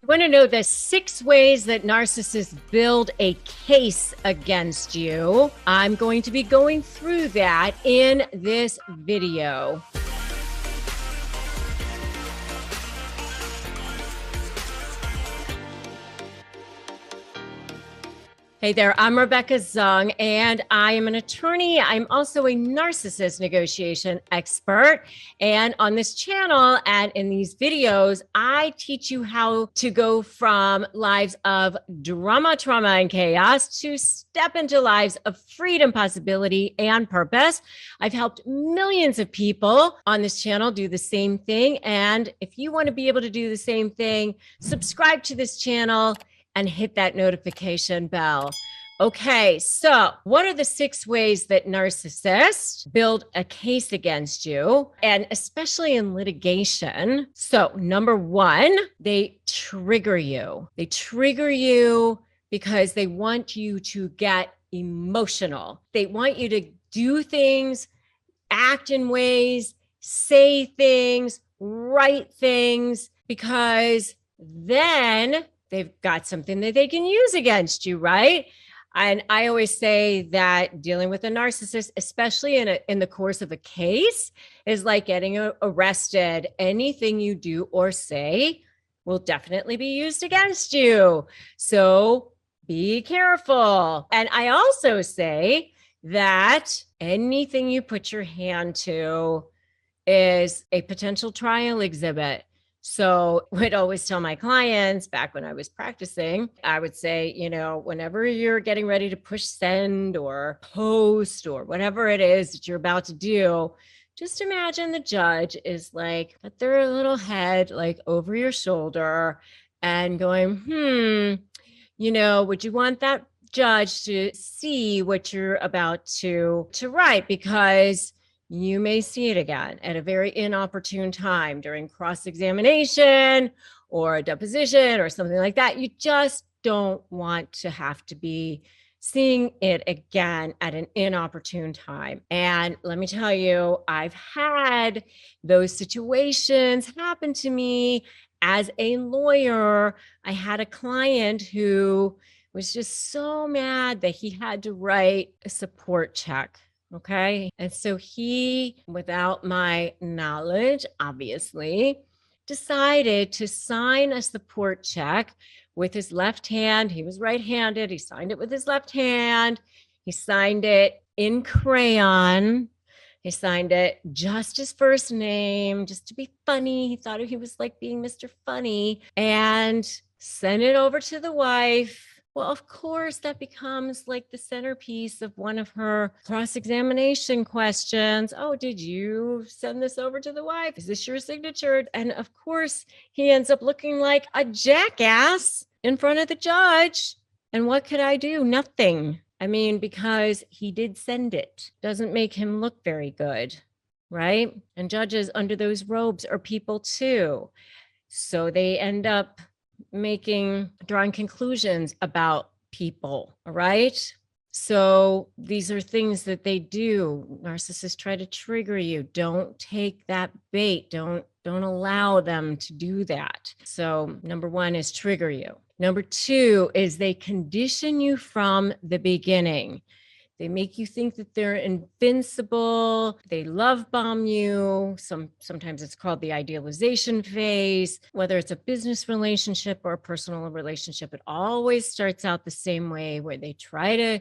Want to know the 6 ways that narcissists build a case against you? I'm going to be going through that in this video. Hey there, I'm Rebecca Zung, and I am an attorney. I'm also a narcissist negotiation expert. And on this channel and in these videos, I teach you how to go from lives of drama, trauma, and chaos to step into lives of freedom, possibility, and purpose. I've helped millions of people on this channel do the same thing. And if you want to be able to do the same thing, subscribe to this channel and hit that notification bell. Okay, so what are the 6 ways that narcissists build a case against you, and especially in litigation? So number 1, they trigger you. They trigger you because they want you to get emotional. They want you to do things, act in ways, say things, write things, because then they've got something that they can use against you, right? And I always say that dealing with a narcissist, especially in the course of a case, is like getting arrested. Anything you do or say will definitely be used against you. So be careful. And I also say that anything you put your hand to is a potential trial exhibit. So I would always tell my clients back when I was practicing, I would say, whenever you're getting ready to push send or post or whatever it is that you're about to do, just imagine the judge is like, put their little head like over your shoulder and going, would you want that judge to see what you're about to write? Because you may see it again at a very inopportune time during cross-examination or a deposition or something like that. You just don't want to have to be seeing it again at an inopportune time. And let me tell you, I've had those situations happen to me as a lawyer. I had a client who was just so mad that he had to write a support check. Okay. And so he, without my knowledge, obviously, decided to sign a support check with his left hand. He was right-handed. He signed it with his left hand. He signed it in crayon. He signed it just his first name, just to be funny. He thought he was like being Mr. Funny, and sent it over to the wife. Well, of course, that becomes like the centerpiece of one of her cross-examination questions. Oh, did you send this over to the wife? Is this your signature? And of course, he ends up looking like a jackass in front of the judge. And what could I do? Nothing. I mean, because he did send it. Doesn't make him look very good, right? And judges under those robes are people too. So they end up drawing conclusions about people, right? So these are things that they do. Narcissists try to trigger you. Don't take that bait. Don't allow them to do that. So number 1 is trigger you. Number 2 is they condition you from the beginning. They make you think that they're invincible. They love bomb you. Sometimes it's called the idealization phase. Whether it's a business relationship or a personal relationship, it always starts out the same way, where they try to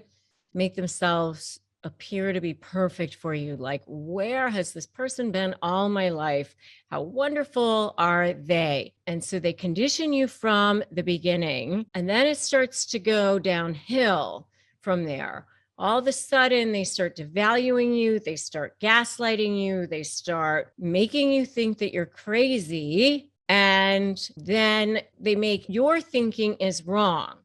make themselves appear to be perfect for you. Like, where has this person been all my life? How wonderful are they? And so they condition you from the beginning, and then it starts to go downhill from there. All of a sudden, they start devaluing you. They start gaslighting you. They start making you think that you're crazy. And then they make your thinking is wrong.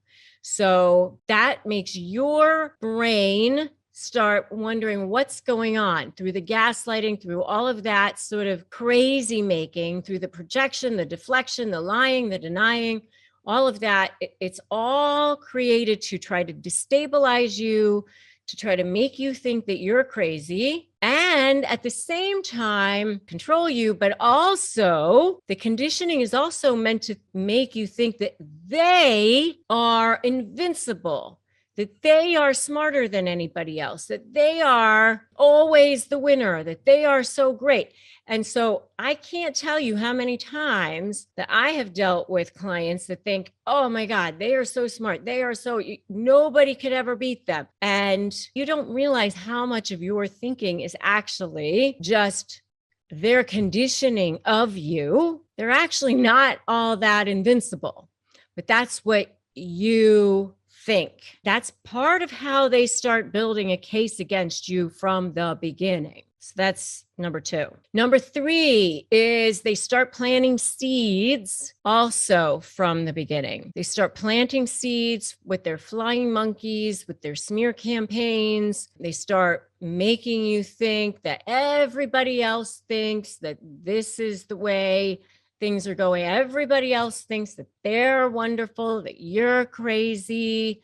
So that makes your brain start wondering what's going on through the gaslighting, through all of that sort of crazy making, through the projection, the deflection, the lying, the denying. All of that, it's all created to try to destabilize you, to try to make you think that you're crazy and at the same time control you. But also the conditioning is also meant to make you think that they are invincible, that they are smarter than anybody else, that they are always the winner, that they are so great. And so I can't tell you how many times that I have dealt with clients that think, oh my God, they are so smart. They are so, nobody could ever beat them. And you don't realize how much of your thinking is actually just their conditioning of you. They're actually not all that invincible, but that's what you think. That's part of how they start building a case against you from the beginning. So that's number 2. Number 3 is they start planting seeds also from the beginning. They start planting seeds with their flying monkeys, with their smear campaigns. They start making you think that everybody else thinks that this is the way things are going. Everybody else thinks that they're wonderful, that you're crazy,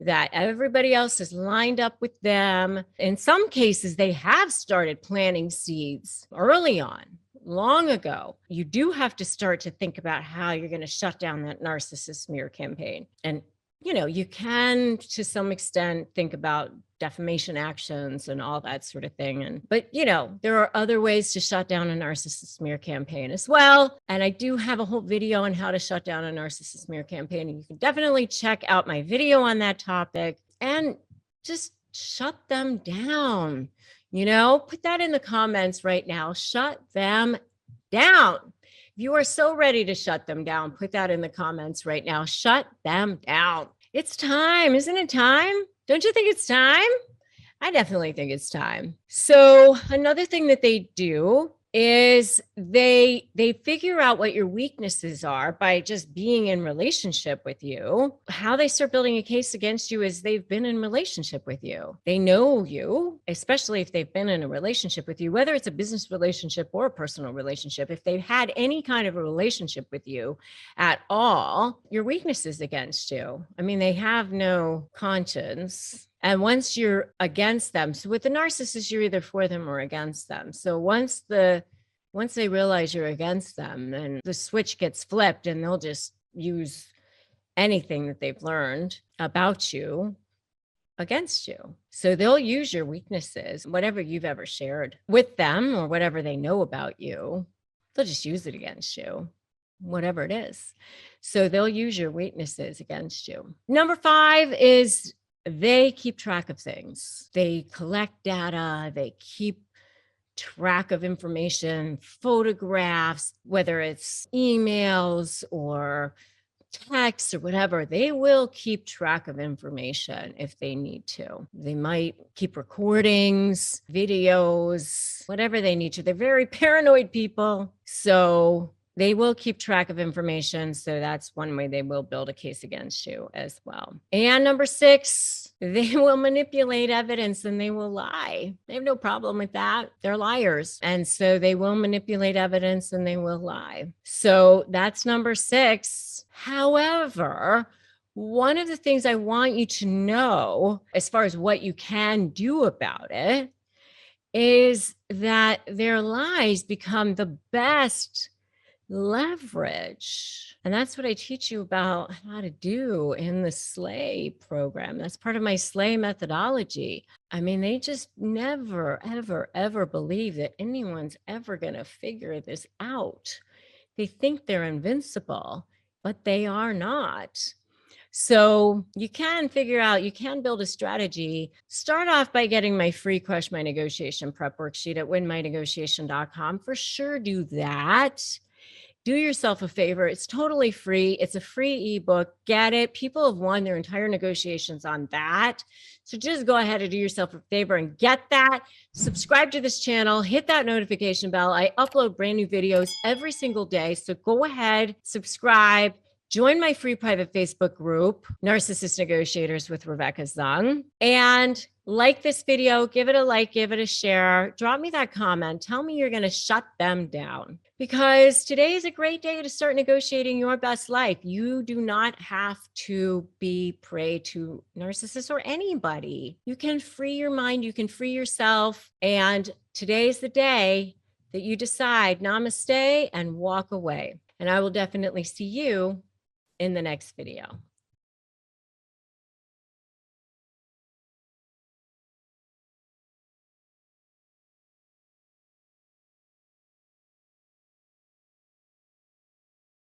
that everybody else is lined up with them. In some cases, they have started planting seeds early on, long ago. You do have to start to think about how you're going to shut down that narcissist smear campaign. And, you can, to some extent, think about defamation actions and all that sort of thing. But there are other ways to shut down a narcissist smear campaign as well. And I do have a whole video on how to shut down a narcissist smear campaign. And you can definitely check out my video on that topic and just shut them down. Put that in the comments right now. Shut them down. If you are so ready to shut them down, put that in the comments right now. Shut them down. It's time. Isn't it time? Don't you think it's time? I definitely think it's time. So another thing that they do is they figure out what your weaknesses are by just being in relationship with you. How they start building a case against you is they've been in relationship with you. They know you, especially if they've been in a relationship with you, whether it's a business relationship or a personal relationship. If they've had any kind of a relationship with you at all, your weaknesses against you. I mean, they have no conscience. And once you're against them, so with the narcissist, you're either for them or against them. So once they realize you're against them, then the switch gets flipped and they'll just use anything that they've learned about you against you. So they'll use your weaknesses, whatever you've ever shared with them or whatever they know about you, they'll just use it against you, whatever it is. So they'll use your weaknesses against you. Number 5 is they keep track of things. They collect data. They keep track of information, photographs, whether it's emails or texts or whatever. They will keep track of information if they need to. They might keep recordings, videos, whatever they need to. They're very paranoid people. So they will keep track of information. So that's one way they will build a case against you as well. And number 6, they will manipulate evidence and they will lie. They have no problem with that. They're liars. And so they will manipulate evidence and they will lie. So that's number 6. However, one of the things I want you to know as far as what you can do about it is that their lies become the best leverage. And that's what I teach you about how to do in the SLAY program. That's part of my SLAY methodology. I mean, they just never, ever, ever believe that anyone's ever going to figure this out. They think they're invincible, but they are not. So you can build a strategy. Start off by getting my free Crush My Negotiation prep worksheet at winmynegotiation.com. For sure, do that. Do yourself a favor. It's totally free. It's a free ebook. Get it. People have won their entire negotiations on that. So just go ahead and do yourself a favor and get that. Subscribe to this channel. Hit that notification bell. I upload brand new videos every single day. So go ahead, subscribe, Join my free private Facebook group, Narcissist Negotiators with Rebecca Zung. And like this video, give it a like, give it a share, drop me that comment. Tell me you're going to shut them down, because today is a great day to start negotiating your best life. You do not have to be prey to narcissists or anybody. You can free your mind, you can free yourself. And today is the day that you decide namaste and walk away. And I will definitely see you in the next video.